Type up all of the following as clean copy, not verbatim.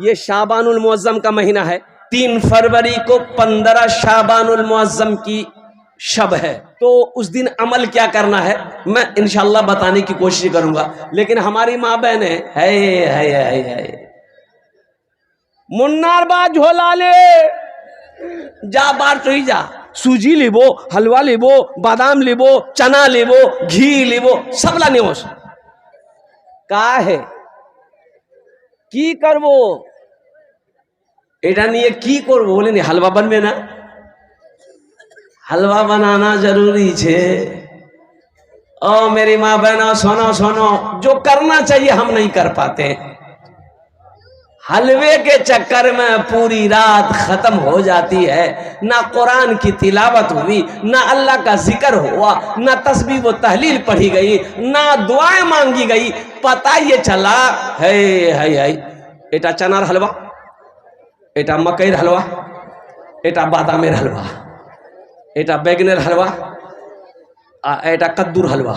ये शाबानुल मुअज्जम का महीना है। 3 फरवरी को 15 शाबानुल मुअज्जम की शब है। तो उस दिन अमल क्या करना है मैं इंशाल्लाह बताने की कोशिश करूंगा। लेकिन हमारी माँ बहन है मुन्नार बा झोला ले जा बार तो ही जा, सूजी लेबो, हलवा लेबो, बादाम लेबो, चना लेबो, घी लेबो, सब लाने हो का है की करबो एटा नहीं की करबो बोले नहीं हलवा बनबे ना, हलवा बनाना जरूरी है। ओ मेरी माँ बहनों सुनो सुनो, जो करना चाहिए हम नहीं कर पाते। हलवे के चक्कर में पूरी रात खत्म हो जाती है, ना कुरान की तिलावत हुई, ना अल्लाह का जिक्र हुआ, ना तस्बीह व तहलील पढ़ी गई, ना दुआएं मांगी गई। पता ये चला है एटा चनार हलवा, एटा मकईर हलवा, एटा बादामेर हलवा, एटा बैगनेर हलवा, एटा कद्दूर हलवा।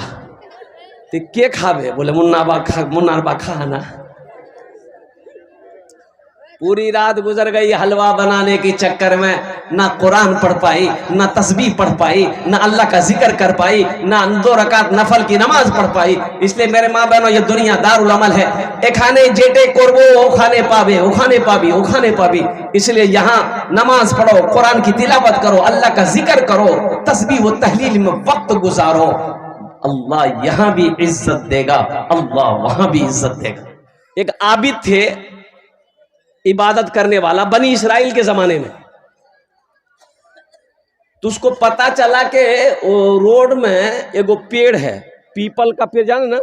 तो के खावे बोले मुन्नार बा खा ना। पूरी रात गुजर गई हलवा बनाने के चक्कर में, ना कुरान पढ़ पाई, ना तस्बीह पढ़ पाई, ना अल्लाह का जिक्र कर पाई, ना 2 रकात नफल की नमाज पढ़ पाई। इसलिए मेरे माँ बहनों ये दुनिया दारुल अमल है। एखाने जेटे करबो ओखाने पावे, ओखाने पावी, ओखाने पावी। इसलिए यहाँ नमाज पढ़ो, कुरान की तिलावत करो, अल्लाह का जिक्र करो, तस्बीह व तहलील में वक्त गुजारो। अल्लाह यहाँ भी इज्जत देगा, अल्लाह वहां भी इज्जत देगा। एक आबिद थे, इबादत करने वाला, बनी इसराइल के जमाने में। तो उसको पता चला कि वो रोड में एगो पेड़ है, पीपल का पेड़, जाने ना।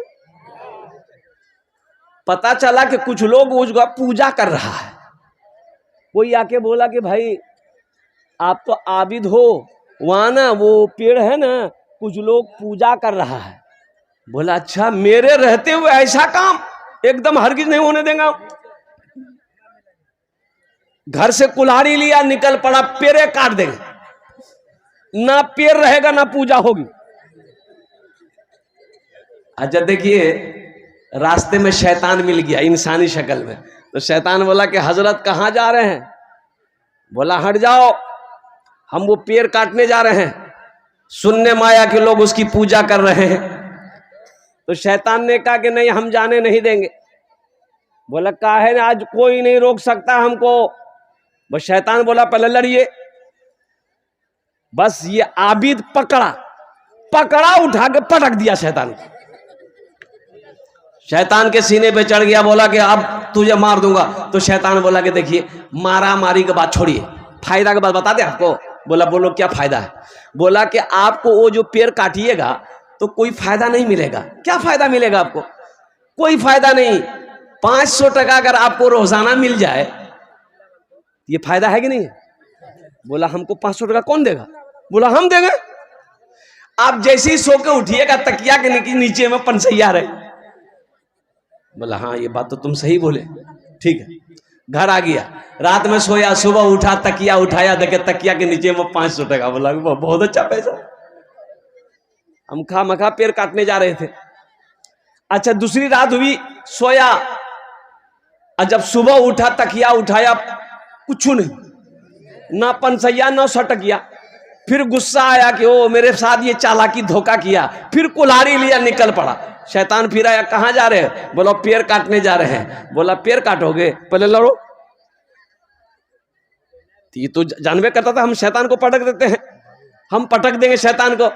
पता चला कि कुछ लोग उसका पूजा कर रहा है। कोई आके बोला कि भाई आप तो आबिद हो, वहां ना वो पेड़ है ना, कुछ लोग पूजा कर रहा है। बोला अच्छा, मेरे रहते हुए ऐसा काम एकदम हरगिज नहीं होने देगा। घर से कुल्हाड़ी लिया, निकल पड़ा, पेड़े काट देंगे, ना पेड़ रहेगा ना पूजा होगी। अच्छा देखिए, रास्ते में शैतान मिल गया इंसानी शक्ल में। तो शैतान बोला कि हजरत कहाँ जा रहे हैं? बोला हट जाओ, हम वो पेड़ काटने जा रहे हैं, सुनने माया के लोग उसकी पूजा कर रहे हैं। तो शैतान ने कहा कि नहीं, हम जाने नहीं देंगे। बोला काहे ना, आज कोई नहीं रोक सकता हमको। बस शैतान बोला पहले लड़िए। बस ये आबिद पकड़ा उठा के पटक दिया शैतान को। शैतान के सीने पे चढ़ गया, बोला कि अब तुझे मार दूंगा। तो शैतान बोला कि देखिए, मारा मारी के बात छोड़िए, फायदा के बात बता दे आपको। बोला बोलो क्या फायदा है? बोला कि आपको वो जो पेड़ काटिएगा तो कोई फायदा नहीं मिलेगा। क्या फायदा मिलेगा आपको? कोई फायदा नहीं। 500 टका अगर आपको रोजाना मिल जाए, ये फायदा है कि नहीं? बोला हमको 500 टका कौन देगा? बोला हम देंगे। आप जैसे ही सो के उठिएगा, तकिया के नीचे में पंसैया रहे। बोला हाँ ये बात तो तुम सही बोले, ठीक है। घर आ गया, रात में सोया, सुबह उठा, तकिया उठाया, देखे तकिया के नीचे में 500 टका। बोला बहुत अच्छा पैसा, हम खा मखा पेड़ काटने जा रहे थे। अच्छा दूसरी रात हुई, सोया, और जब सुबह उठा, तकिया उठाया, कुछ नहीं, ना पंसैया ना सटकिया। फिर गुस्सा आया कि ओ मेरे साथ ये चालाकी धोखा किया। फिर कुल्हाड़ी लिया, निकल पड़ा। शैतान फिर आया, कहाँ जा रहे हैं? बोला पेड़ काटने जा रहे हैं। बोला पेड़ काटोगे, पहले लड़ो। ये तो जानबे करता था हम शैतान को पटक देते हैं, हम पटक देंगे शैतान को।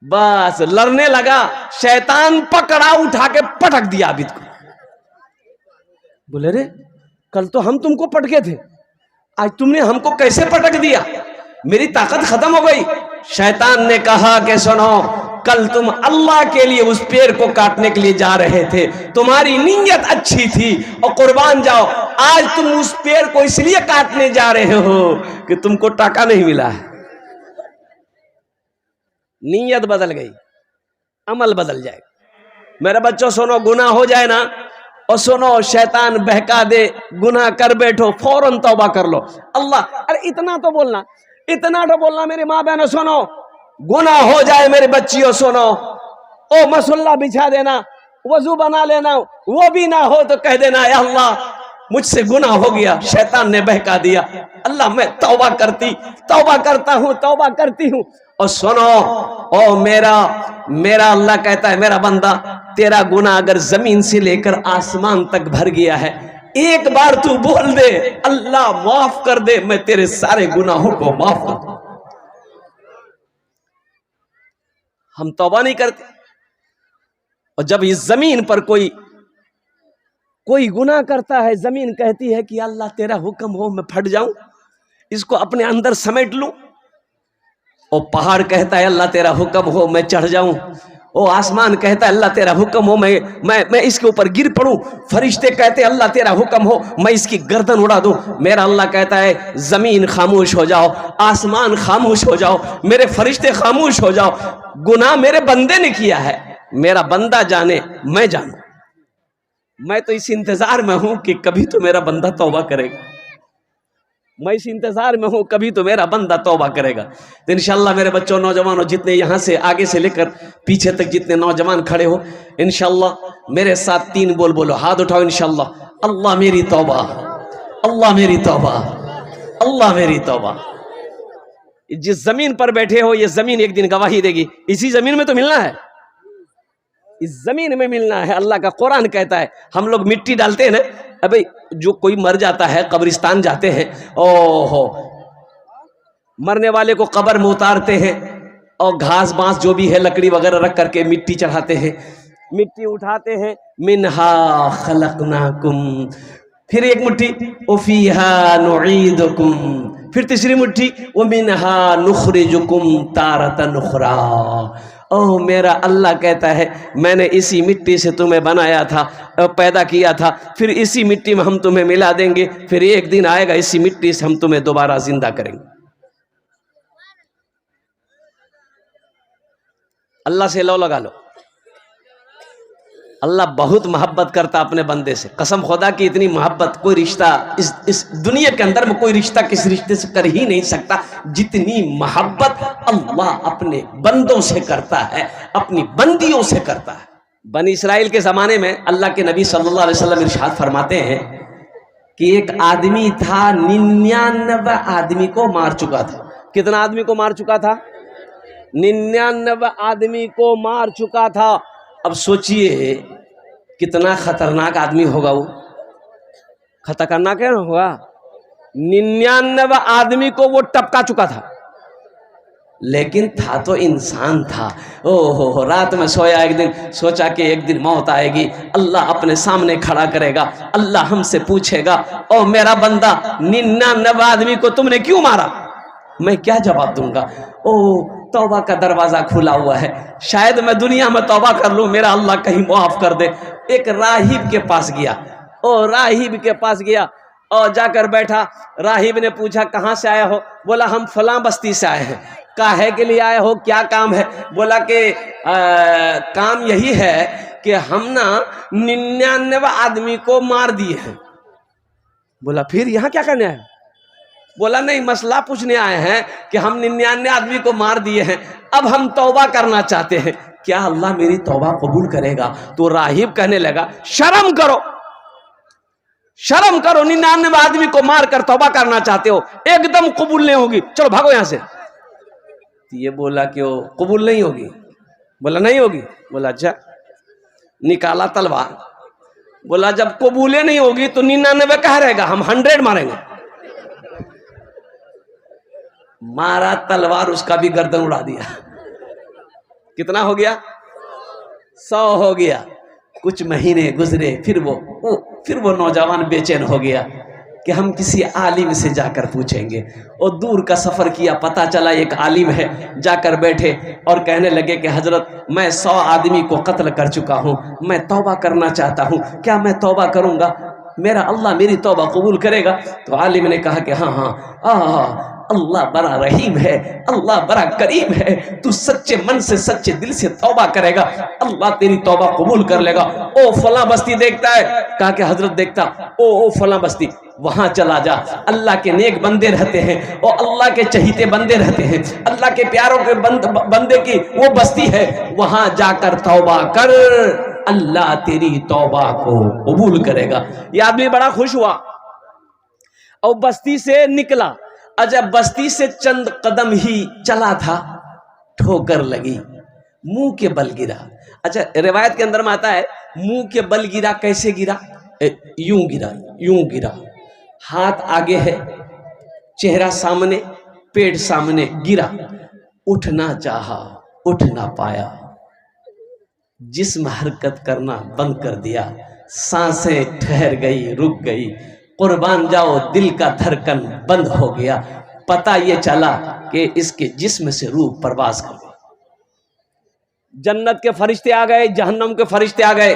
बस लड़ने लगा, शैतान पकड़ा, उठा के पटक दिया आबिद को। बोले रे कल तो हम तुमको पटके थे, आज तुमने हमको कैसे पटक दिया? मेरी ताकत खत्म हो गई। शैतान ने कहा कि सुनो, कल तुम अल्लाह के लिए उस पेड़ को काटने के लिए जा रहे थे, तुम्हारी नीयत अच्छी थी और कुर्बान जाओ। आज तुम उस पेड़ को इसलिए काटने जा रहे हो कि तुमको टाका नहीं मिला है। नीयत बदल गई, अमल बदल जाएगा। मेरे बच्चों सुनो, गुनाह हो जाए ना, और सुनो शैतान बहका दे, गुनाह कर बैठो, फौरन तौबा कर लो। अल्लाह, अरे इतना तो बोलना मेरी माँ बहनों सुनो। गुनाह हो जाए मेरे बच्चियों सुनो, मसल्ला बिछा देना, वजू बना लेना, वो भी ना हो तो कह देना या अल्लाह मुझसे गुनाह हो गया, शैतान ने बहका दिया, अल्लाह मैं तौबा करता हूँ, तौबा करती हूँ। और सुनो, ओ मेरा अल्लाह कहता है, मेरा बंदा, तेरा गुनाह अगर जमीन से लेकर आसमान तक भर गया है, एक बार तू बोल दे, अल्लाह माफ कर दे, मैं तेरे सारे गुनाहों को माफ कर दूं। हम तौबा नहीं करते। और जब इस जमीन पर कोई गुनाह करता है, जमीन कहती है कि अल्लाह तेरा हुक्म हो मैं फट जाऊं, इसको अपने अंदर समेट लूं। और पहाड़ कहता है अल्लाह तेरा हुक्म हो मैं चढ़ जाऊं। ओ आसमान कहता है अल्लाह तेरा हुक्म हो मैं इसके ऊपर गिर पड़ूं। फरिश्ते कहते हैं अल्लाह तेरा हुक्म हो मैं इसकी गर्दन उड़ा दूं। मेरा अल्लाह कहता है जमीन खामोश हो जाओ, आसमान खामोश हो जाओ, मेरे फरिश्ते खामोश हो जाओ। गुनाह मेरे बंदे ने किया है, मेरा बंदा जाने मैं जानूं। मैं तो इस इंतजार में हूं कि कभी तो मेरा बंदा तौबा करेगा। मैं इस इंतजार में हूं कभी तो मेरा बंदा तौबा करेगा। तो इंशाल्लाह मेरे बच्चों, नौजवानों, जितने यहां से आगे से लेकर पीछे तक जितने नौजवान खड़े हो, इंशाल्लाह मेरे साथ 3 बोल बोलो, हाथ उठाओ। इंशाल्लाह, अल्लाह मेरी तौबा, अल्लाह मेरी तौबा, अल्लाह मेरी तौबा। जिस जमीन पर बैठे हो, ये जमीन एक दिन गवाही देगी। इसी जमीन में तो मिलना है, इस जमीन में मिलना है। अल्लाह का कुरान कहता है, हम लोग मिट्टी डालते हैं ना, अबे जो कोई मर जाता है कब्रिस्तान जाते हैं, ओहो, मरने वाले को कब्र में उतारते हैं और घास बांस जो भी है लकड़ी वगैरह रख करके मिट्टी चढ़ाते हैं, मिट्टी उठाते हैं। मिन्हा खलकनाकुम, फिर एक मुट्ठी वफीहा नुईदुकुम, फिर तीसरी मुट्ठी व मिन्हा नुखरिजुकुम तारतन उखरा। ओह मेरा अल्लाह कहता है मैंने इसी मिट्टी से तुम्हें बनाया था, पैदा किया था, फिर इसी मिट्टी में हम तुम्हें मिला देंगे, फिर एक दिन आएगा इसी मिट्टी से हम तुम्हें दोबारा जिंदा करेंगे। अल्लाह से लो लगा लो। अल्लाह बहुत मोहब्बत करता अपने बंदे से, कसम खुदा की इतनी मोहब्बत कोई रिश्ता इस दुनिया के अंदर में कोई रिश्ता किस रिश्ते से कर ही नहीं सकता जितनी मोहब्बत अल्लाह अपने बंदों से करता है, अपनी बंदियों से करता है। बनी इस्राइल के ज़माने में अल्लाह के नबी सल्लल्लाहु अलैहि वसल्लम इरशाद फरमाते हैं कि एक आदमी था 99 आदमी को मार चुका था। कितना आदमी को मार चुका था? 99 आदमी को मार चुका था। अब सोचिए कितना खतरनाक आदमी होगा वो, खतरनाक है ना होगा। 99 आदमी को वो टपका चुका था, लेकिन था तो इंसान था। ओहो, रात में सोया, एक दिन सोचा कि एक दिन मौत आएगी, अल्लाह अपने सामने खड़ा करेगा, अल्लाह हमसे पूछेगा, ओ मेरा बंदा 99 आदमी को तुमने क्यों मारा? मैं क्या जवाब दूंगा? ओ तौबा का दरवाजा खुला हुआ है, शायद मैं दुनिया में तौबा कर लूं, मेरा अल्लाह कहीं माफ कर दे। एक राहिब के पास गया, ओ राहिब के पास गया और जाकर बैठा। राहिब ने पूछा कहाँ से आए हो? बोला हम फलां बस्ती से आए हैं। काहे के लिए आए हो, क्या काम है? बोला कि काम यही है कि हम ना 99 आदमी को मार दिए हैं। बोला फिर यहाँ क्या करने आए? बोला नहीं, मसला पूछने आए हैं कि हम 99 आदमी को मार दिए हैं, अब हम तौबा करना चाहते हैं, क्या अल्लाह मेरी तौबा कबूल करेगा? तो राहिब कहने लगा शर्म करो, शर्म करो, 99 आदमी को मार कर तौबा करना चाहते हो, एकदम कबूल नहीं होगी, चलो भागो यहां से। ये बोला कि वो कबूल नहीं होगी। बोला नहीं होगी। बोला अच्छा, निकाला तलवार। बोला जब कबूले नहीं होगी तो 99 कहाँ रहेगा, हम 100 मारेंगे। मारा तलवार, उसका भी गर्दन उड़ा दिया। कितना हो गया? 100 हो गया। कुछ महीने गुजरे, फिर वो नौजवान बेचैन हो गया कि हम किसी आलिम से जाकर पूछेंगे। और दूर का सफर किया, पता चला एक आलिम है। जाकर बैठे और कहने लगे कि हजरत मैं 100 आदमी को कत्ल कर चुका हूँ, मैं तौबा करना चाहता हूँ, क्या मैं तौबा करूँगा मेरा अल्लाह मेरी तौबा कबूल करेगा? तो आलिम ने कहा कि हाँ, अल्लाह बड़ा रहीम है, अल्लाह बड़ा करीम है, तू सच्चे मन से सच्चे दिल से तौबा करेगा, अल्लाह तेरी तौबा कबूल कर लेगा। ओ फला बस्ती देखता है? कहा कि हजरत देखता। ओ फला बस्ती, वहां चला जा, अल्लाह के नेक बंदे रहते हैं और अल्लाह के चहीते बंदे रहते हैं, अल्लाह के प्यारों के बंदे की वो बस्ती है, वहां जाकर तौबा कर, अल्लाह तेरी तौबा को कबूल करेगा। ये आदमी बड़ा खुश हुआ और बस्ती से निकला। जब बस्ती से चंद कदम ही चला था, ठोकर लगी, मुंह के बल गिरा। अच्छा, रिवायत के अंदर में आता है मुंह के बल गिरा। कैसे गिरा? यूं गिरा, यूं गिरा। हाथ आगे है, चेहरा सामने, पेट सामने, गिरा। उठना चाहा, उठ ना पाया। जिस्म हरकत करना बंद कर दिया, सांसें ठहर गई, रुक गई। कुर्बान जाओ, दिल का धड़कन बंद हो गया। पता ये चला कि इसके जिस्म से रूह परवाज कर गई। जन्नत के फरिश्ते आ गए, जहन्नम के फरिश्ते आ गए।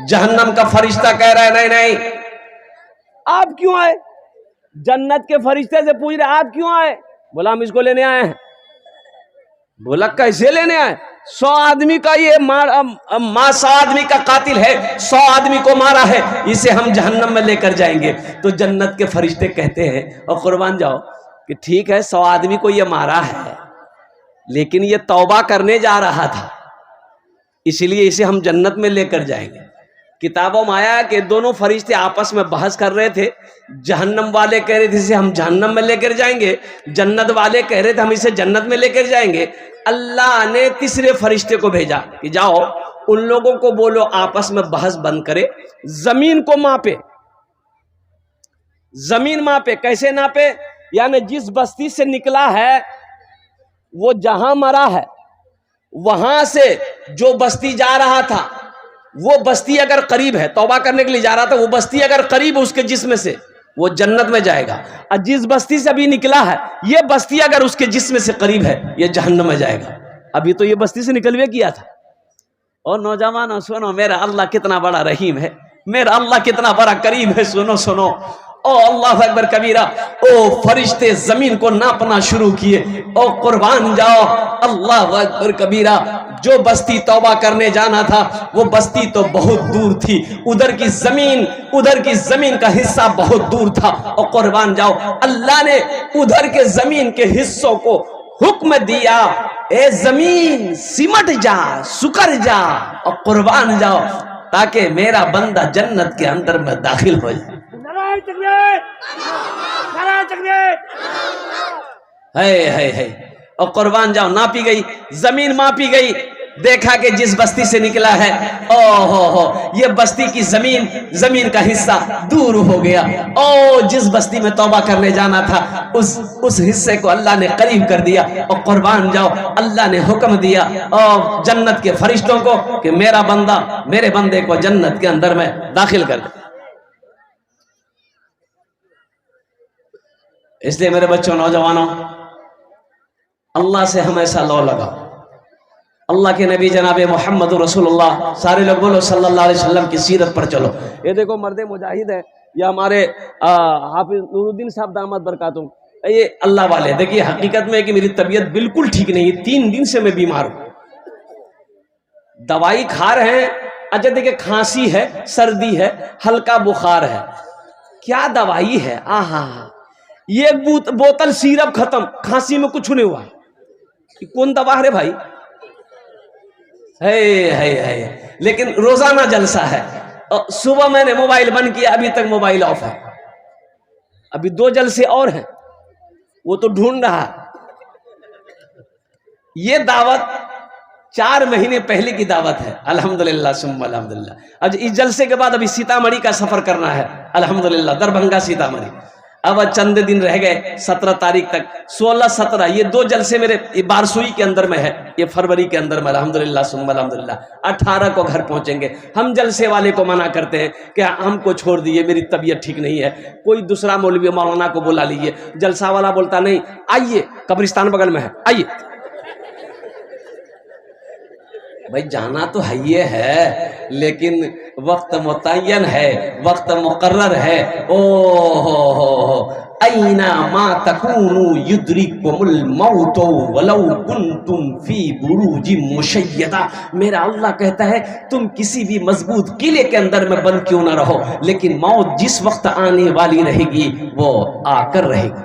जहन्नम का फरिश्ता कह रहा है नहीं नहीं, आप क्यों आए? जन्नत के फरिश्ते से पूछ रहे आप क्यों आए? बोला हम इसको लेने आए हैं। बोला कैसे लेने आए? 100 आदमी का ये 100 आदमी का कातिल है, 100 आदमी को मारा है, इसे हम जहन्नम में लेकर जाएंगे। तो जन्नत के फरिश्ते कहते हैं और कुर्बान जाओ कि ठीक है 100 आदमी को ये मारा है, लेकिन ये तौबा करने जा रहा था, इसलिए इसे हम जन्नत में लेकर जाएंगे। किताबों में आया कि दोनों फरिश्ते आपस में बहस कर रहे थे। जहन्नम वाले कह रहे थे इसे हम जहन्नम में लेकर जाएंगे, जन्नत वाले कह रहे थे हम इसे जन्नत में लेकर जाएंगे। अल्लाह ने तीसरे फरिश्ते को भेजा कि जाओ उन लोगों को बोलो आपस में बहस बंद करे, जमीन को मापे। जमीन मापे, कैसे नापे? यानी जिस बस्ती से निकला है वो जहां मरा है, वहां से जो बस्ती जा रहा था, वो बस्ती अगर करीब है, तौबा करने के लिए जा रहा था, वो बस्ती अगर करीब है उसके जिस्म से, वो जन्नत में जाएगा। और जिस बस्ती से अभी निकला है, ये बस्ती अगर उसके जिस्म से करीब है, ये जहन्नम में जाएगा। अभी तो ये बस्ती से निकलवे किया था। और नौजवानों सुनो, मेरा अल्लाह कितना बड़ा रहीम है, मेरा अल्लाह कितना बड़ा करीम है। सुनो सुनो, ओ अल्लाह अकबर कबीरा। ओ फरिश्ते जमीन को नापना शुरू किए। ओ कुर्बान जाओ, अल्लाह अकबर कबीरा। जो बस्ती तौबा करने जाना था वो बस्ती तो बहुत दूर थी, उधर की जमीन का हिस्सा बहुत दूर था। और कुर्बान जाओ, अल्लाह ने उधर के जमीन के हिस्सों को हुक्म दिया, ए जमीन सिमट जा, सुकर जा और कुर्बान जाओ, ताकि मेरा बंदा जन्नत के अंदर में दाखिल हो जाए। है और कुर्बान जाओ, नापी गई जमीन, मापी गई, देखा कि जिस बस्ती से निकला है, ओ ये बस्ती की जमीन का हिस्सा दूर हो गया। ओ जिस बस्ती में तौबा करने जाना था उस हिस्से को अल्लाह ने करीब कर दिया। और कुर्बान जाओ, अल्लाह ने हुक्म दिया और जन्नत के फरिश्तों को कि मेरा बंदा, मेरे बंदे को जन्नत के अंदर में दाखिल कर दे। इसलिए मेरे बच्चों, नौजवानों, अल्लाह से हमेशा लौ लगाओ। अल्लाह के नबी जनाब मोहम्मद रसूलुल्लाह, सारे लोग बोलो सल्लल्लाहु अलैहि वसल्लम की सीरत पर चलो। ये देखो मर्दे मुजाहिद है, या हमारे हाफिज नूरुद्दीन साहब दामद बरकातुम, ये अल्लाह वाले। देखिए हकीकत में कि मेरी तबीयत बिल्कुल ठीक नहीं है, 3 दिन से मैं बीमार हूं, दवाई खा रहे हैं। अच्छा देखिए, खांसी है, सर्दी है, हल्का बुखार है, क्या दवाई है, आहा। ये बोतल सिरप खत्म, खांसी में कुछ नहीं हुआ, कौन दवा है भाई? है। लेकिन रोजाना जलसा है। और सुबह मैंने मोबाइल बंद किया, अभी तक मोबाइल ऑफ है। अभी 2 जलसे और हैं, वो तो ढूंढ रहा है। ये दावत 4 महीने पहले की दावत है, अल्हम्दुलिल्लाह सुम्मा अल्हम्दुलिल्लाह। अब इस जलसे के बाद अभी सीतामढ़ी का सफर करना है, अल्हम्दुलिल्लाह, दरभंगा सीतामढ़ी। अब चंद दिन रह गए, 17 तारीख तक, 16, 17, ये 2 जलसे मेरे बारसुई के अंदर में है, ये फरवरी के अंदर में, अल्हम्दुलिल्लाह सुम्मा अल्हम्दुलिल्लाह। 18 को घर पहुंचेंगे। हम जलसे वाले को मना करते हैं कि हमको छोड़ दिए, मेरी तबीयत ठीक नहीं है, कोई दूसरा मौलवी मौलाना को बुला लीजिए। जलसा वाला बोलता नहीं, आइए कब्रिस्तान बगल में है, आइए। भाई जाना तो है ये है, लेकिन वक्त मुतय्यन है, वक्त मुकर्रर है। ओ हो ऐना मा तकूनु युद्रिकुमुल मौतो वलौ कुंतुम फी बुरूजिम मुशय्यदा। मेरा अल्लाह कहता है तुम किसी भी मजबूत किले के अंदर में बंद क्यों ना रहो, लेकिन मौत जिस वक्त आने वाली रहेगी वो आकर रहेगी,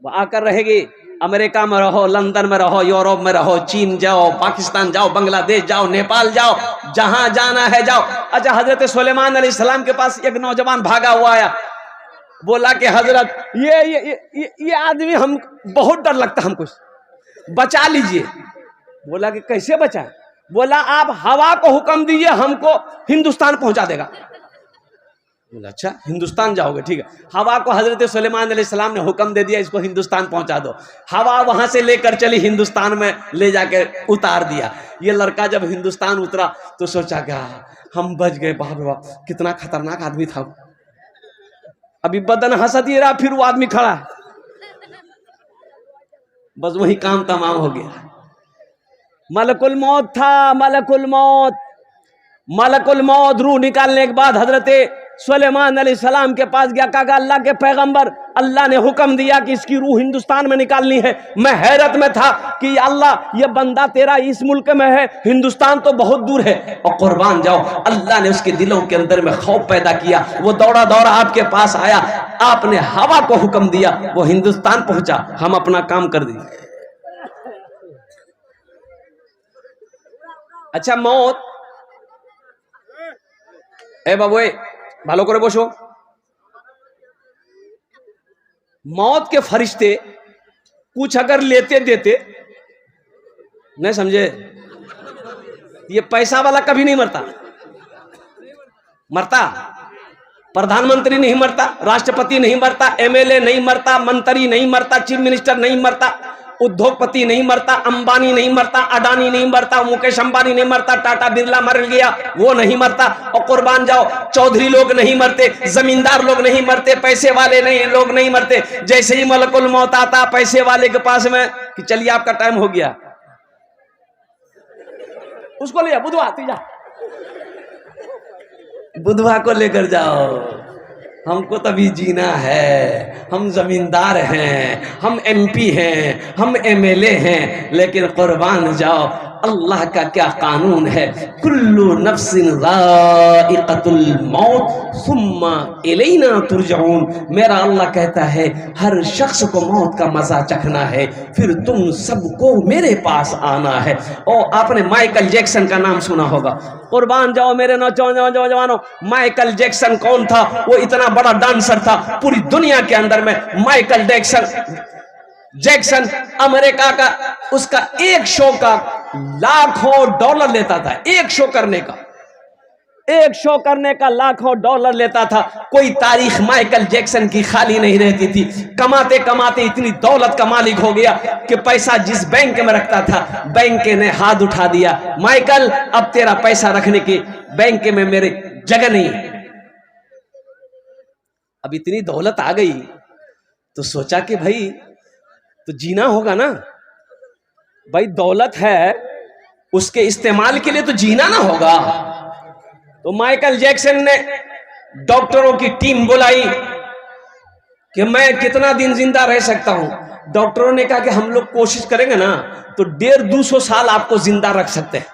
वो आकर रहेगी। अमेरिका में रहो, लंदन में रहो, यूरोप में रहो, चीन जाओ, पाकिस्तान जाओ, बांग्लादेश जाओ, नेपाल जाओ, जहां जाना है जाओ। अच्छा, हजरत सुलेमान अलैहिस्सलाम के पास एक नौजवान भागा हुआ आया, बोला कि हजरत ये आदमी हम बहुत डर लगता हमको, बचा लीजिए। बोला कि कैसे बचाए? बोला आप हवा को हुक्म दीजिए, हमको हिंदुस्तान पहुंचा देगा। बोला अच्छा हिंदुस्तान जाओगे, ठीक है। हवा को हजरत सुलेमान अलैहिस्सलाम ने हुक्म दे दिया, इसको हिंदुस्तान पहुंचा दो। हवा वहां से लेकर चली, हिंदुस्तान में ले जाके उतार दिया। ये लड़का जब हिंदुस्तान उतरा तो सोचा क्या हम बच गए, बाप रे बाप कितना खतरनाक आदमी था। अभी बदन हंसत ही रहा, फिर वो आदमी खड़ा है, बस वही काम तमाम हो गया। मलकुल मौत था, मलकुल मौत। मलकुल मौत रूह निकालने के बाद हजरत सुलेमान अलैहिस्सलाम के पास गया, कहा अल्लाह के पैगंबर, अल्लाह ने हुक्म दिया कि इसकी रूह हिंदुस्तान में निकालनी है। मैं हैरत में था कि अल्लाह ये बंदा तेरा इस मुल्क में है, हिंदुस्तान तो बहुत दूर है। और कुर्बान जाओ, अल्लाह ने उसके दिलों के अंदर में खौफ पैदा किया। वो दौड़ा दौड़ा आपके पास आया, आपने हवा को हुक्म दिया, वो हिंदुस्तान पहुंचा, हम अपना काम कर दिए। अच्छा मौत, ए बाबू ভালো করে বসো। मौत के फरिश्ते कुछ अगर लेते देते, नहीं समझे, ये पैसा वाला कभी नहीं मरता। मरता प्रधानमंत्री नहीं मरता, राष्ट्रपति नहीं मरता, एमएलए नहीं मरता, मंत्री नहीं मरता, चीफ मिनिस्टर नहीं मरता, उद्योगपति नहीं मरता, अंबानी नहीं मरता, अडानी नहीं मरता, मुकेश अंबानी नहीं मरता, टाटा बिरला मर गया वो नहीं मरता। और कुर्बान जाओ, चौधरी लोग नहीं मरते, जमींदार लोग नहीं मरते, पैसे वाले नहीं लोग नहीं मरते। जैसे ही मलकुल मौत आता पैसे वाले के पास में कि चलिए आपका टाइम हो गया, उसको ले जा, बुधवा तीजा बुधवा को लेकर जाओ, हमको तभी जीना है, हम जमींदार हैं, हम एमपी हैं, हम एमएलए हैं। लेकिन कुर्बान जाओ, अल्लाह का क्या कानून है, कुल्लु नफ्सिन ज़ाइक़तुल मौत सुम्मा इलैना तुरजऊन। मेरा अल्लाह कहता है हर शख्स को मौत का मजा चखना है, फिर तुम सबको मेरे पास आना है। और आपने माइकल जैक्सन का नाम सुना होगा। कुर्बान जाओ मेरे नौजवानों, माइकल जैक्सन कौन था? वो इतना बड़ा डांसर था, पूरी दुनिया के अंदर में माइकल जैक्सन अमेरिका का, उसका एक शो का लाखों डॉलर लेता था। एक शो करने का लाखों डॉलर लेता था। कोई तारीख माइकल जैक्सन की खाली नहीं रहती थी। कमाते कमाते इतनी दौलत का मालिक हो गया कि पैसा जिस बैंक में रखता था, बैंक ने हाथ उठा दिया, माइकल अब तेरा पैसा रखने की बैंक में मेरे जगह नहीं। अब इतनी दौलत आ गई तो सोचा कि भाई तो जीना होगा ना भाई, दौलत है उसके इस्तेमाल के लिए तो जीना ना होगा। तो माइकल जैक्सन ने डॉक्टरों की टीम बुलाई कि मैं कितना दिन जिंदा रह सकता हूं। डॉक्टरों ने कहा कि हम लोग कोशिश करेंगे ना तो 150-200 साल आपको जिंदा रख सकते हैं।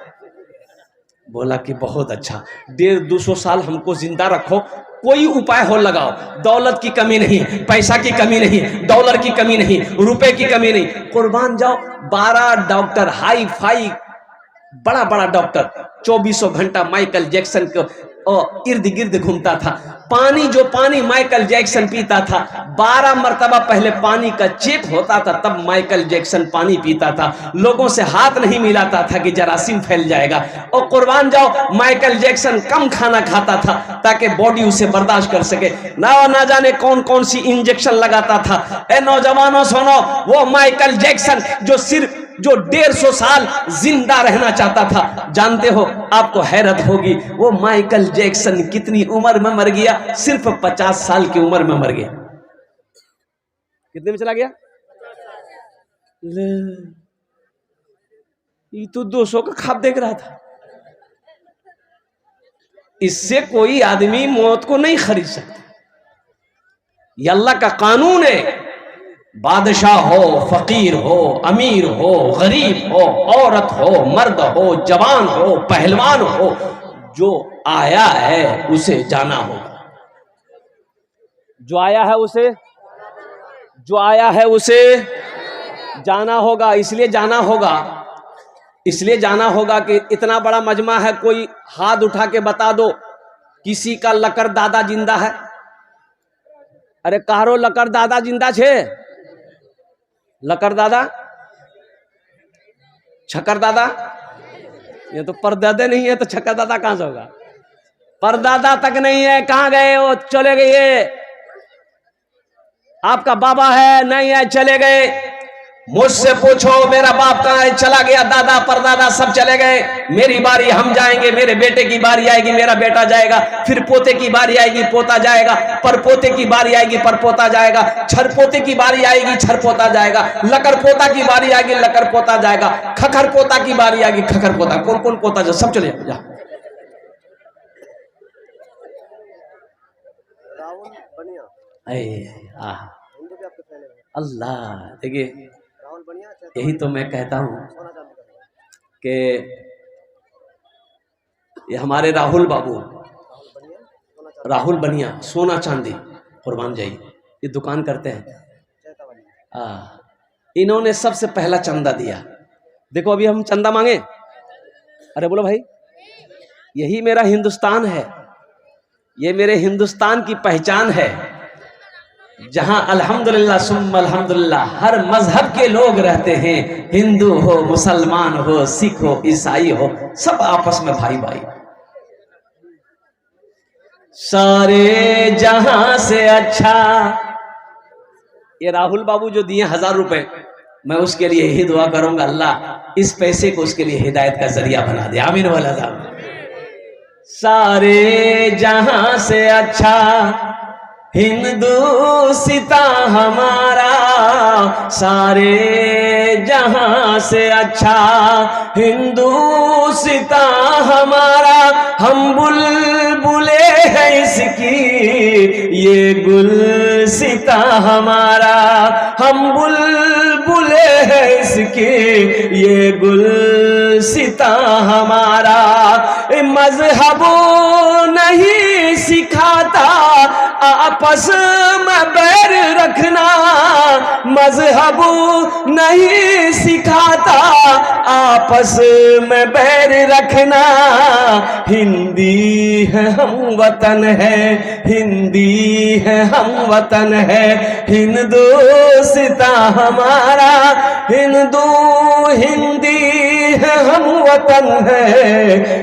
बोला कि बहुत अच्छा, 150-200 साल हमको जिंदा रखो, कोई उपाय हो लगाओ। दौलत की कमी नहीं, पैसा की कमी नहीं, डॉलर की कमी नहीं, रुपए की कमी नहीं। कुर्बान जाओ, 12 डॉक्टर, हाई फाई बड़ा बड़ा डॉक्टर 24 घंटा माइकल जैक्सन को इर्द गिर्द घूमता था। पानी माइकल जैक्सन पीता था, 12 मरतबा पहले पानी का चेक होता था, तब माइकल जैक्सन पानी पीता था। लोगों से हाथ नहीं मिलाता था कि जरासीम फैल जाएगा। और कुर्बान जाओ, माइकल जैक्सन कम खाना खाता था ताकि बॉडी उसे बर्दाश्त कर सके। ना जाने कौन कौन सी इंजेक्शन लगाता था। ए नौजवानों सुनो, वो माइकल जैक्सन जो 150 साल जिंदा रहना चाहता था, जानते हो आपको हैरत होगी वो माइकल जैक्सन कितनी उम्र में मर गया? सिर्फ 50 साल की उम्र में मर गया। कितने में चला गया? ये तो 200 का ख्वाब देख रहा था। इससे कोई आदमी मौत को नहीं खरीद सकता। ये अल्लाह का कानून है। बादशाह हो, फकीर हो, अमीर हो, गरीब हो, औरत हो, मर्द हो, जवान हो, पहलवान हो, जो आया है उसे जाना होगा। जो आया है उसे जाना होगा, इसलिए जाना होगा, इसलिए जाना होगा कि इतना बड़ा मजमा है, कोई हाथ उठा के बता दो किसी का लकर दादा जिंदा है। अरे कारो लकर दादा जिंदा छे? लकर दादा, छकर दादा, ये तो परदादे नहीं है तो छकर दादा कहां से होगा? परदादा तक नहीं है, कहां गए वो? चले गए। आपका बाबा है? नहीं है, चले गए। मुझसे पूछो मेरा बाप कहां है? चला गया। दादा परदादा सब चले गए। मेरी बारी, हम जाएंगे, मेरे बेटे की बारी आएगी, मेरा बेटा जाएगा, फिर पोते की बारी आएगी, पोता जाएगा, परपोते की बारी आएगी, परपोता जाएगा, छरपोते की बारी आएगी, छरपोता जाएगा, लकर पोता की बारी आएगी, लकर पोता जाएगा, खखर पोता की बारी आएगी, खखर पोता। कौन कौन पोता जो सब चले जा। राहुल बनिया, अल्लाह, देखिए राहुल बनिया, यही तो मैं कहता हूं कि ये हमारे राहुल बाबू, राहुल बनिया, सोना चांदी कुर्बान जाई, ये दुकान करते हैं। इन्होंने सबसे पहला चंदा दिया। देखो अभी हम चंदा मांगे, अरे बोलो भाई, यही मेरा हिंदुस्तान है, ये मेरे हिंदुस्तान की पहचान है, जहां अल्हम्दुलिल्लाह सुम्मा अल्हम्दुलिल्लाह हर मजहब के लोग रहते हैं। हिंदू हो, मुसलमान हो, सिख हो, ईसाई हो, सब आपस में भाई भाई। सारे जहां से अच्छा, ये राहुल बाबू जो दिए 1000 रुपए, मैं उसके लिए यही दुआ करूंगा, अल्लाह इस पैसे को उसके लिए हिदायत का जरिया बना दे। आमीन वाला साहब। सारे जहां से अच्छा हिंदुस्ता हमारा, सारे जहां से अच्छा हिंदुस्ता हमारा, हम बुलबुले हैं इसकी ये गुलसिता हमारा, हम बुलबुले हैं इसकी ये गुलसिता हमारा। मजहब नहीं सिखाता आपस में बैर रखना, मजहब नहीं सिखाता आपस में बैर रखना। हिंदी है हम वतन है, हिंदी है हम वतन है, हिंदुस्ता हमारा, हिंदू हिंदी है हम वतन है,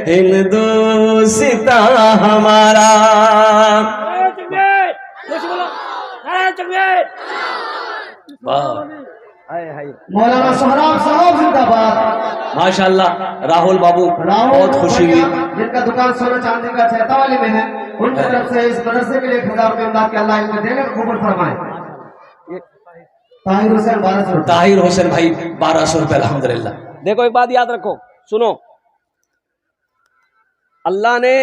हिंदुस्ता हमारा। मौलाना सोहराब साहब जिंदाबाद। माशाल्लाह राहुल बाबू, बहुत खुशी हुई। जिनका दुकान सोना चांदी का छहतावाली में है, उनकी तरफ से इस मदरसे के लिए 1000 रुपये इमदाद के अल्लाह इनको देने का कबूल फरमाए। ताहिर हुसैन 1200, ताहिर हुसैन भाई 1200 रुपये अल्हम्दुलिल्लाह। देखो एक बात याद रखो, सुनो, अल्लाह ने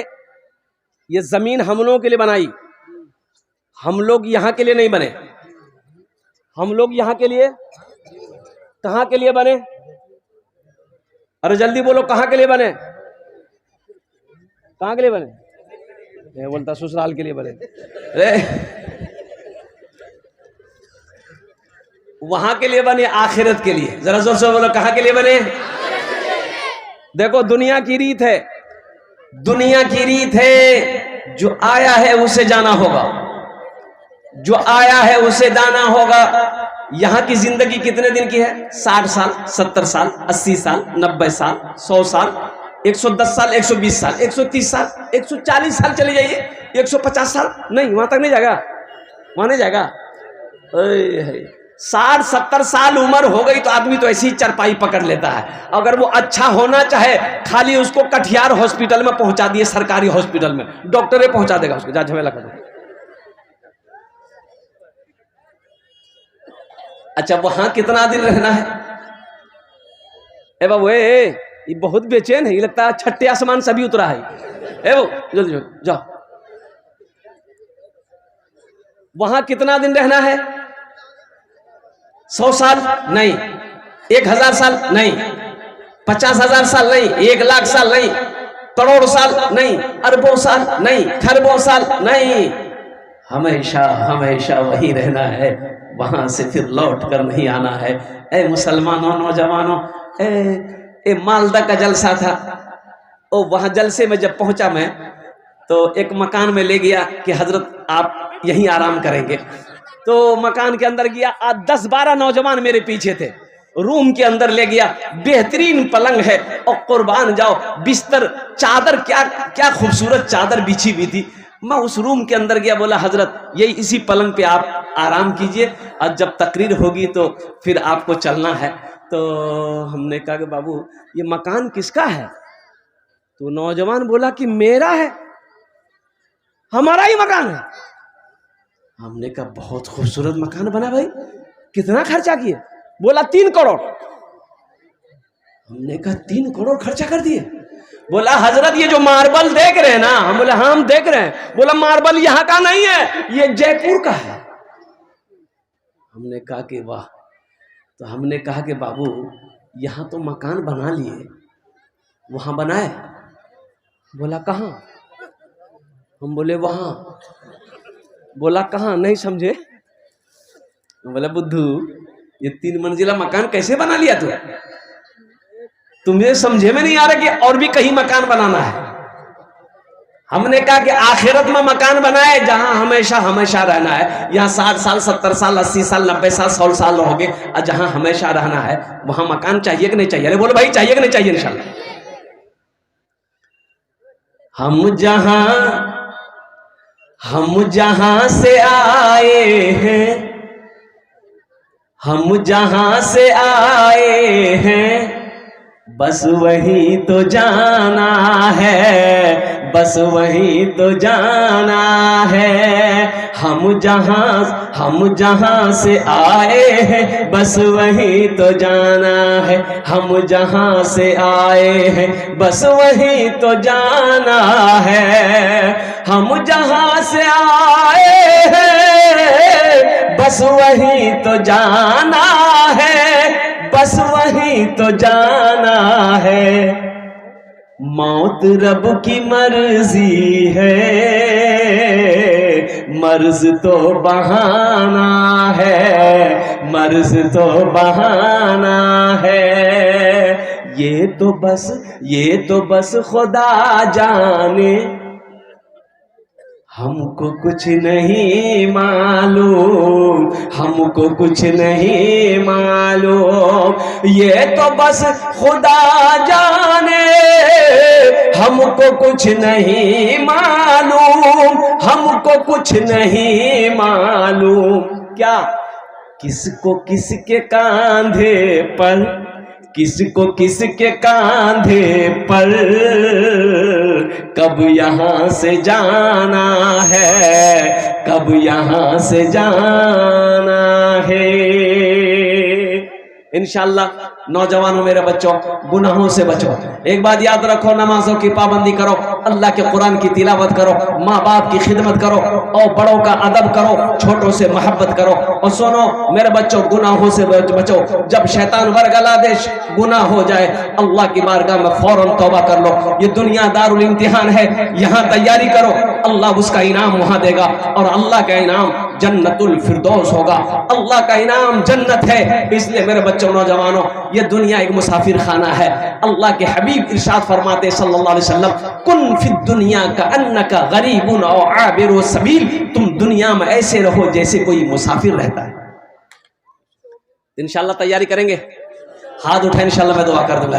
ये जमीन हम लोगों के लिए बनाई, हम लोग यहाँ के लिए नहीं बने, हम लोग यहाँ के लिए, कहाँ के लिए बने? अरे जल्दी बोलो, कहाँ के लिए बने? कहाँ के लिए बने? मैं बोलता ससुराल के लिए बने। अरे वहां के लिए बने, आखिरत के लिए। जरा जोर से बोलो, कहाँ के लिए बने? देखो दुनिया की रीत है, दुनिया की रीत है, जो आया है उसे जाना होगा, जो आया है उसे जाना होगा। यहां की जिंदगी कितने दिन की है? 60 साल, 70 साल, 80 साल, 90 साल, 100 साल, 110 साल, 120 साल, 130 साल, 140 साल चले जाइए, 150 साल नहीं, वहां तक नहीं जाएगा, वहां नहीं जाएगा। 60-70 साल उम्र हो गई तो आदमी तो ऐसी चरपाई पकड़ लेता है। अगर वो अच्छा होना चाहे, खाली उसको कटिहार हॉस्पिटल में पहुंचा दिए, सरकारी हॉस्पिटल में डॉक्टर पहुंचा देगा उसको, जा झमेला कर दो। अच्छा वहां कितना दिन रहना है? ए बाबू, ये बहुत बेचैन है, ये लगता है छठे आसमान सभी उतरा है। ए वो जल्दी जाओ, वहां कितना दिन रहना है? 100 साल नहीं, 1000 साल नहीं, 50,000 साल नहीं, 1 लाख साल नहीं, करोड़ साल नहीं, अरबों साल नहीं, खरबों साल नहीं, हमेशा हमेशा वही रहना है, वहां से फिर लौट कर नहीं आना है। ए मुसलमानों, नौजवानों, ए मालदा का जलसा था, ओ वहां जलसे में जब पहुंचा मैं तो एक मकान में ले गया कि हजरत आप यहीं आराम करेंगे। तो मकान के अंदर गया, 10-12 नौजवान मेरे पीछे थे। रूम के अंदर ले गया, बेहतरीन पलंग है और कुर्बान जाओ बिस्तर, चादर, क्या क्या खूबसूरत चादर बिछी हुई थी। मैं उस रूम के अंदर गया, बोला हजरत यही इसी पलंग पे आप आराम कीजिए और जब तकरीर होगी तो फिर आपको चलना है। तो हमने कहा कि बाबू ये मकान किसका है? तो नौजवान बोला कि मेरा है, हमारा ही मकान है। हमने कहा बहुत खूबसूरत मकान बना भाई, कितना खर्चा किए? बोला 3 करोड़। हमने कहा 3 करोड़ खर्चा कर दिए? बोला हजरत ये जो मार्बल देख रहे हैं ना, हम बोले हाँ हम देख रहे हैं। बोला मार्बल यहाँ का नहीं है, ये जयपुर का है। हमने कहा कि वाह। तो हमने कहा कि बाबू यहाँ तो मकान बना लिए, वहां बनाए? बोला कहाँ? हम बोले वहां। बोला कहाँ? नहीं समझे। बोला बुद्धू ये 3 मंजिला मकान कैसे बना लिया तू? तुम्हें समझे में नहीं आ रहा कि और भी कहीं मकान बनाना है? हमने कहा कि आखिरत में मकान बनाए जहां हमेशा हमेशा रहना है। यहाँ 60 साल 70 साल 80 साल 90 साल 100 साल रहोगे और जहां हमेशा रहना है वहां मकान चाहिए कि नहीं चाहिए? अरे बोलो भाई चाहिए कि नहीं चाहिए? इंशाल्लाह हम जहां से आए हैं, हम जहां से आए हैं बस वही तो जाना है, बस वही तो जाना है। हम जहां से आए हैं बस वही तो जाना है। हम जहां से आए हैं बस वही तो जाना है। हम जहां से आए हैं बस वही तो जाना है, बस वही तो जाना है। मौत रब की मर्जी है, मर्ज तो बहाना है, मर्ज तो बहाना है। ये तो बस खुदा जाने, हमको कुछ नहीं मालूम, हमको कुछ नहीं मालूम। ये तो बस खुदा जाने, हमको कुछ नहीं मालूम, हमको कुछ नहीं मालूम। क्या किसको किसके कांधे पर, किसको किसके कांधे पर कब यहाँ से जाना है, कब यहाँ से जाना है। इंशाअल्लाह नौजवानों मेरे बच्चों गुनाहों से बचो। एक बात याद रखो, नमाजों की पाबंदी करो, अल्लाह के कुरान की तिलावत करो, माँ बाप की खिदमत करो और बड़ों का अदब करो, छोटों से मोहब्बत करो। और सुनो मेरे बच्चों गुनाहों से बचो। जब शैतान वरगला देश गुनाह हो जाए अल्लाह की बारगाह में फौरन तौबा कर लो। ये दुनिया दारुल इम्तिहान है, यहाँ तैयारी करो, अल्लाह उसका इनाम वहां देगा और अल्लाह का इनाम जन्नतुल फिरदौस होगा। अल्लाह का इनाम जन्नत है। इसलिए मेरे बच्चों नौजवानों ये दुनिया एक मुसाफिर खाना है। अल्लाह के हबीब इरशाद फरमाते सल्लल्लाहु अलैहि वसल्लम, कुन फिद दुनिया का अन्नका गरीबुन औ आबिरु सबील, तुम दुनिया में ऐसे रहो जैसे कोई मुसाफिर रहता है। इंशाल्लाह तैयारी करेंगे, हाथ उठाए इंशाल्लाह मैं दुआ कर दूंगा।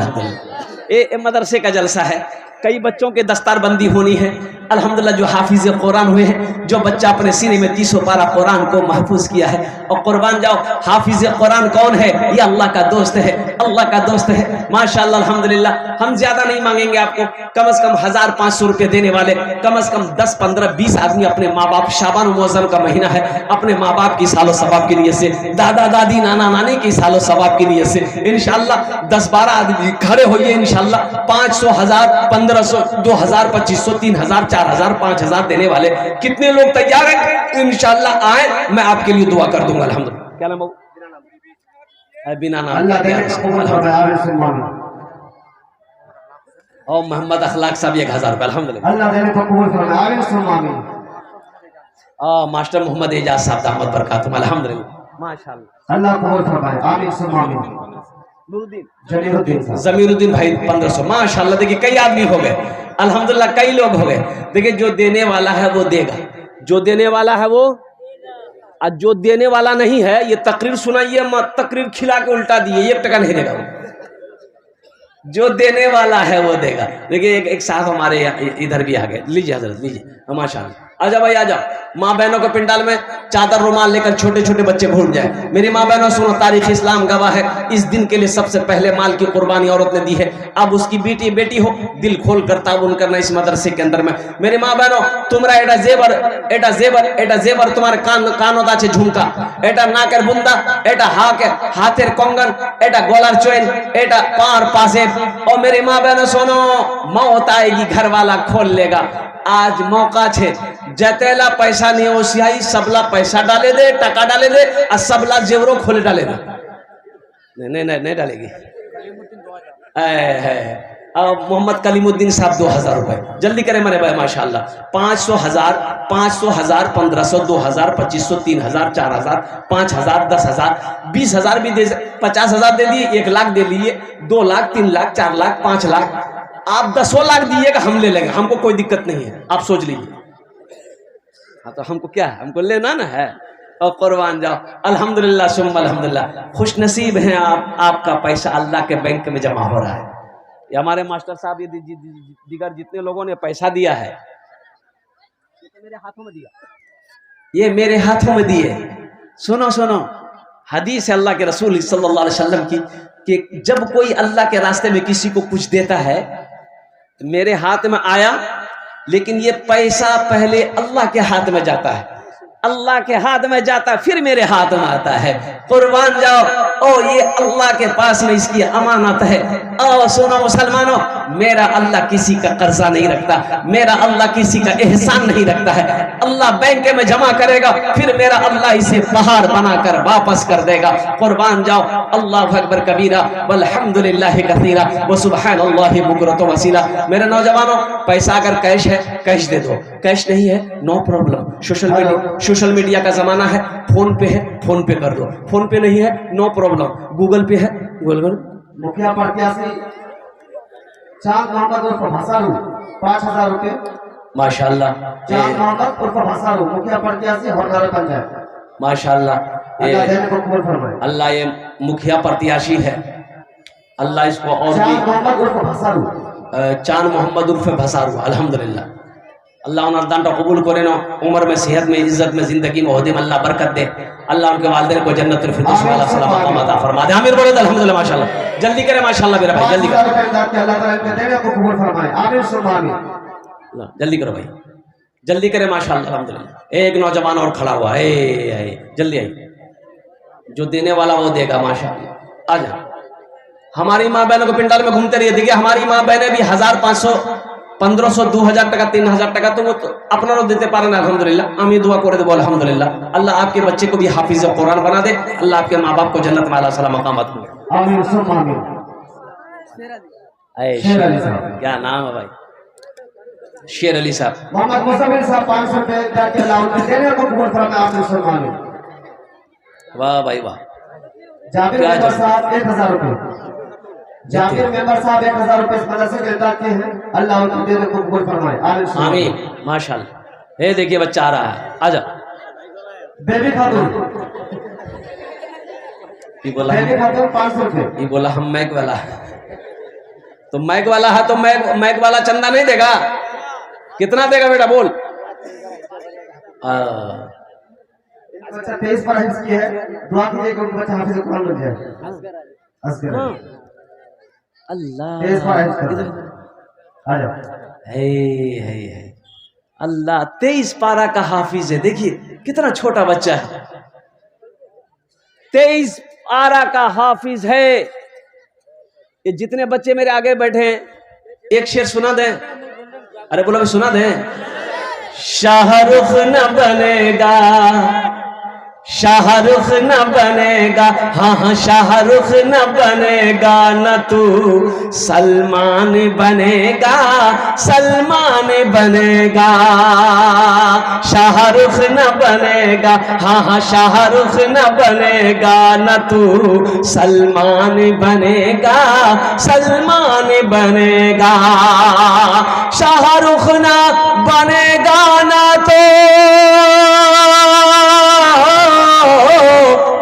ये मदरसे का जलसा है, कई बच्चों के दस्तारबंदी होनी है। अल्हम्दुलिल्लाह जो हाफिज कुरान हुए हैं, जो बच्चा अपने सीने में 30 पारा कुरान को महफूज किया है, और कुर्बान जाओ हाफिज कुरान कौन है? ये अल्लाह का दोस्त है, अल्लाह का दोस्त है माशाअल्लाह अल्हम्दुलिल्लाह। हम ज्यादा नहीं मांगेंगे आपको, कम से कम 1500 रुपये देने वाले कम से कम 10, 15, 20 आदमी अपने माँ बाप, शाबान मुअज़्ज़म का महीना है, अपने माँ बाप की सालो सवाब की नीयत से, दादा दादी नाना नानी की सालो सवाब की नीयत से इंशाअल्लाह 10-12 आदमी खड़े होइए इंशाअल्लाह। 500, 1000, 1500, 2000, 2500, 3000, 4000, 5000 देने वाले कितने लोग तैयार हैं? इंशाअल्लाह आए, मैं आपके लिए दुआ कर दूंगा। अल्हम्दुलिल्लाह। क्या नाम है? बिना नाम अल्लाह देने को कबूल फरमाए। सुभान और मोहम्मद अखलाक साहब 1000 रुपये। अल्हम्दुलिल्लाह। अल्लाह देने को कबूल फरमाए। सुभान मास्टर मोहम्मद एजाज साहब दामद बरकातुहू अल्हम्दुलिल्लाह माशाल्लाह अल्लाह कबूल फरमाए, आमीन सुम्मा आमीन। जमीरुद्दीन साहब, जमीरुद्दीन भाई 1500 माशाल्लाह। देखिए कई आदमी हो गए अल्हम्दुलिल्लाह, कई लोग हो गए। देखिए जो देने वाला है वो देगा, जो देने वाला है वो, और जो देने वाला नहीं है ये तकरीर सुनाइए मत, तकरीर खिला के उल्टा दिए, 1 टका नहीं देगा वो। जो देने वाला है वो देगा। देखिए एक साहब हमारे इधर भी आ गए, लीजिए हजरत लीजिए माशाल्लाह। आजा भाई आजा। माँ बहनों के पिंडाल में चादर रुमाल लेकर छोटे छोटे बच्चे घूम जाए। मेरी माँ बहनों सुनो, तारीख इस्लाम गवाह है, इस दिन के लिए सबसे पहले माल की कुर्बानी औरत ने दी है। अब उसकी बेटी हो, दिल खोल कर ताउन करना इस मदरसे के अंदर में। मेरी माँ बहनों, तुम्हारा एटा जेवर तुम्हारे कानों दाचे झुमका, एटा नाकेर बुंदा, एटा हाथेर कंगन, एटा गोलार चोइन, एटा पार पासे। और मेरी माँ बहनों सुनो, मौत आएगी घर वाला खोल लेगा। आज मौका छे, जतेला पैसा नहीं ओसियाई, सबला पैसा डाले दे, टका डाले दे, और सबला जेवरों खोले डाले दे। नहीं डालेगी। मोहम्मद कलीमुद्दीन साहब 2000 रुपए जल्दी करें मेरे भाई माशाल्लाह। 500 हजार 1500 2000 2500 3000 4000 5000 10,000 20,000 भी दे, 50,000 दे दिए, 1 लाख दे लिए, 2 लाख 3 लाख 4 लाख 5 लाख। आप 10 लाख दिएगा हम ले लेंगे, हमको कोई दिक्कत नहीं है, आप सोच लीजिए। हाँ तो हमको क्या है, हमको लेना ना है और कुर्बान जाओ। अल्हम्दुलिल्लाह सुम्मा अल्हम्दुलिल्लाह, खुश नसीब हैं आप, आपका पैसा अल्लाह के बैंक में जमा हो रहा है। ये हमारे मास्टर साहब, ये दीगर जितने लोगों ने पैसा दिया है, ये मेरे हाथों में दिया, ये मेरे हाथों में दिए। सुनो सुनो, हदीस है अल्लाह के रसूल सल्लल्लाहु अलैहि वसल्लम की कि जब कोई अल्लाह के रास्ते में किसी को कुछ देता है, मेरे हाथ में आया, लेकिन ये पैसा पहले अल्लाह के हाथ में जाता है, अल्लाह के हाथ में जाता है, फिर मेरे हाथ में आता है। कुर्बान जाओ, ओ ये अल्लाह के पास में इसकी अमानत है। ओ सुनो मुसलमानों, मेरा अल्लाह किसी का कर्जा नहीं रखता, मेरा अल्लाह किसी का एहसान नहीं रखता है। अल्लाह बैंक में जमा करेगा, फिर मेरा अल्लाह इसे पहाड़ बनाकर वापस कर देगा। कुर्बान जाओ। अल्लाहु अकबर कबीरा वल्हम्दुलिल्लाहि कसीरा व सुब्हानल्लाहि बुकरतु वसीला। मेरे नौजवानों, पैसा अगर कैश है कैश दे दो, कैश नहीं है नो प्रॉब्लम। सोशल मीडिया का जमाना है, फोन पे है फोन पे कर दो, फोन पे नहीं है नो प्रॉब्लम, गूगल पे है गूगल। मुखिया प्रत्याशी चांद मोहम्मद उर्फ भसारू 5000 रुपए माशाल्लाह। चांद मोहम्मद उर्फ भसारू, मुखिया प्रत्याशी हरदार पंचायत माशाल्लाह। अल्लाह देने को कबूल फरमाए। अल्लाह ये मुखिया प्रत्याशी है, अल्लाह इसको और भी। चांद मोहम्मद उर्फ भसारू, चांद मोहम्मद उर्फ भसारू अल्हम्दुलिल्लाह। अल्लाह उन दानटा कबूल करे ना, उम्र में सेहत में इज्जत में जिंदगी में होदे में अल्लाह बरकत दे। अल्लाह उनके वालिदैन को जन्नतुल फिरदौस वाला सलामत अता फरमा दे। आमीन बोलो अल्हम्दुलिल्लाह माशाल्लाह। जल्दी करें माशाल्लाह मेरा भाई, जल्दी करो, अल्लाह ताला इनके देने को कबूल फरमाए। आमीन सुम्मा आमीन। जल्दी करो भाई, जल्दी करें माशाल्लाह अल्हम्दुलिल्लाह। एक नौजवान और खड़ा हुआ है, जल्दी आइए, जो देने वाला वो देगा माशाल्लाह। आ जा। हमारी माँ बहनों को पिंडाल में घूमते रहिए। देखिए हमारी माँ बहनें भी 1000 500 1500 2000 টাকা 3000 টাকা तो আপনারাও দিতে পারেন अल्हम्दुलिल्लाह। আমি दुआ করে দেব अल्हम्दुलिल्लाह। अल्लाह आपके बच्चे को भी हाफिज कुरान बना दे, अल्लाह आपके माँ बाप को जन्नत में आला सलाम मकाम दे। आमीन सुम्मा आमीन। शेर अली साहब, क्या नाम है भाई? शेर अली साहब। मोहम्मद मुसमिल साहब 500 रुपए जाके अल्लाह उनके देने को कबूल फरमाए। आमीन सुम्मा आमीन। वाह भाई वाह। जाबिर मेंबर साहब 1000 रुपए, जाबिर मेंबर साहब 1000 रुपए इस मदरसे के अदा किए हैं, अल्लाह उनको देने को कबूल फरमाए। आमीन माशाल्लाह। ये देखिए बच्चा आ रहा है, आजा। बेबी खातून, ये बोला बेबी खातून 500 रुपए। ये बोला हम मैक वाला, तो मैक वाला है तो मैक वाला चंदा नहीं देगा? कितना देगा बेटा बोल? बच्चा 23 पर हिफ्ज किया है, दुआ कीजिएगा उनका बच्चा हाफिज कुरान बन जाए। असगर अल्लाह 23 पर हिफ्ज कर आ जाओ। है अल्लाह 23 पारा का हाफिज है। देखिए कितना छोटा बच्चा है, 23 पारा का हाफिज है। ये जितने बच्चे मेरे आगे बैठे हैं, एक शेर सुना दें। अरे बोलो सुना दें। शाहरुख न बनेगा शाहरुख न बनेगा, हाँ हाँ शाहरुख न बनेगा, न तू सलमान बनेगा, सलमान बनेगा। शाहरुख न बनेगा, हाँ हाँ शाहरुख न बनेगा, न तू सलमान बनेगा, सलमान बनेगा। शाहरुख न बनेगा ना तो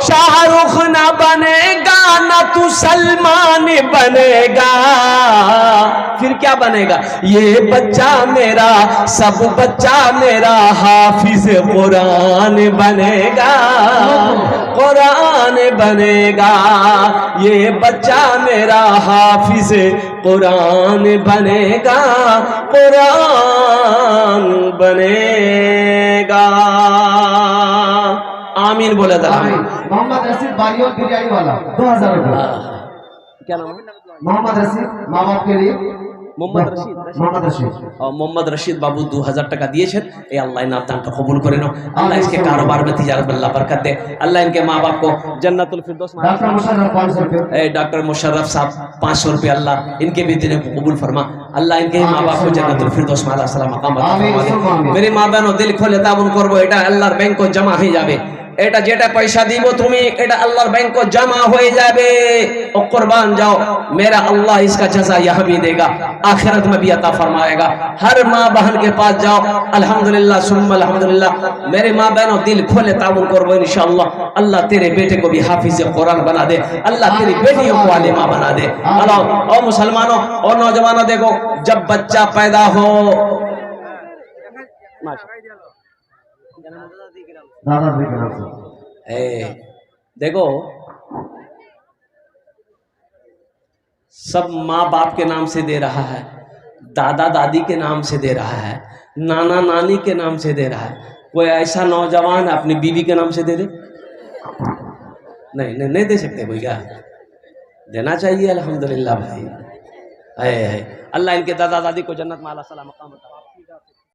शाहरुख न बनेगा, ना तू सलमान बनेगा, फिर क्या बनेगा? ये बच्चा मेरा, सब बच्चा मेरा हाफिज कुरान बनेगा, कुरान बनेगा। ये बच्चा मेरा हाफिज कुरान बनेगा, कुरान बनेगा। आमीन बोले था। मोहम्मद रशीद बारियोल बिरयानी वाला 2000 रुपये। क्या नाम है? मोहम्मद रशीद, माँ बाप के लिए मोहम्मद रशीद। मोहम्मद रशीद और मोहम्मद रशीद बाबू 2000 টাকা দিয়েছেন। এই আল্লাহ ইনাম দানটা কবুল করে নাও। আল্লাহ इसके कारोबार में तिजारत में अल्लाह बरकत दे। अल्लाह इनके माँ बाप को जन्नतुल फिरदौस। डॉक्टर मुशर्रफ 500 रुपये। डॉक्टर मुशर्रफ साहब 500 रुपये। अल्लाह इनके भी दिल को कबूल फरमा। अल्लाह इनके माँ बाप को जन्नतुल फिरदौस में अल्लाह सलाम मकाम अता फरमावे। मेरी মা বোন দিল খুলে তাবুন করব, এটা আল্লাহর ব্যাংকে জমা হয়ে যাবে। এটা যেটা পয়সা দিব তুমি, এটা আল্লাহর ব্যাংকে জমা হয়ে যাবে। ও কুরবান जाओ, मेरा अल्लाह इसका जज़ा यहाँ भी देगा, आखिरत में भी अता फरमाएगा। हर माँ बहन के पास जाओ, अल्हम्दुलिल्लाह सुम्मा अल्हम्दुलिल्लाह। मेरे माँ बहनों दिल खोले तामुन करबो इंशाअल्लाह। अल्लाह तेरे बेटे को भी हाफिज कुरान बना दे, अल्लाह तेरी बेटियों को आलिमा बना दे। अल्लाह और मुसलमानों और नौजवानों, देखो जब बच्चा पैदा हो, दादा के नाम से देखो सब माँ बाप के नाम से दे रहा है, दादा दादी के नाम से दे रहा है, नाना नानी के नाम से दे रहा है। कोई ऐसा नौजवान अपनी बीवी के नाम से दे दे? नहीं नहीं, नहीं दे सकते कोई, क्या देना चाहिए। अल्हम्दुलिल्लाह भाई, है अल्लाह इनके दादा दादी को जन्नत में अल्लाह सलाम मकाम अता फरमाए।